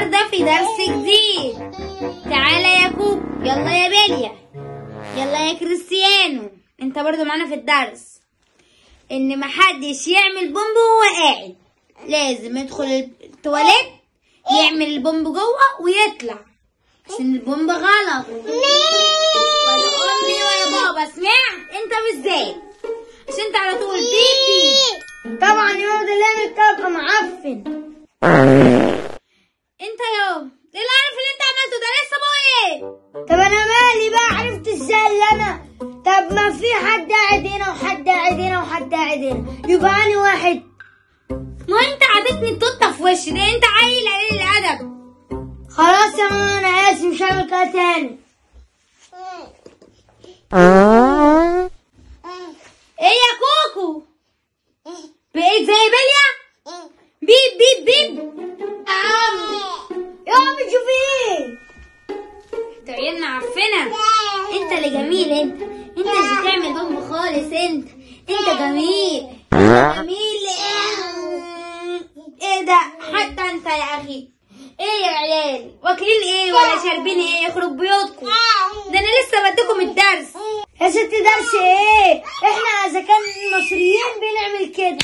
النهارده في درس جديد. تعالى يا كوب، يلا يا بيليا، يلا يا كريستيانو، انت برضو معانا في الدرس. ان محدش يعمل بومب وهو قاعد، لازم يدخل التواليت يعمل البومب جوه ويطلع، عشان البومب غلط. ولا امي ولا بابا، سمعت؟ انت بالذات عشان انت على طول بيبي. طبعا يا ده اللي انا الطاقه معفن. انت ايه اللي عارف اللي انت عملته ده؟ لسه بقول ايه؟ طب انا مالي بقى، عرفت ازاي اللي انا؟ طب ما في حد قاعد هنا وحد قاعد هنا وحد قاعد هنا، يبقى اني واحد. ما انت عادتني التوته في وشي ده، انت عيل قليل الادب. خلاص يا ماما انا اسف، مش هعمل كده تاني. ايه يا كوكو؟ بقيت زي بليا؟ بيب بيب بيب. يا امي شوفي ايه؟ انت عيال معفنه. انت اللي جميل، انت مش بتعمل بومب خالص. انت جميل جميل. ايه ده؟ حتى انت يا اخي. ايه يا عيال، واكلين ايه ولا شاربين ايه؟ يخرب بيوتكم، ده انا لسه بديكم الدرس. يا ست درس ايه؟ احنا اذا كان المصريين بنعمل كده.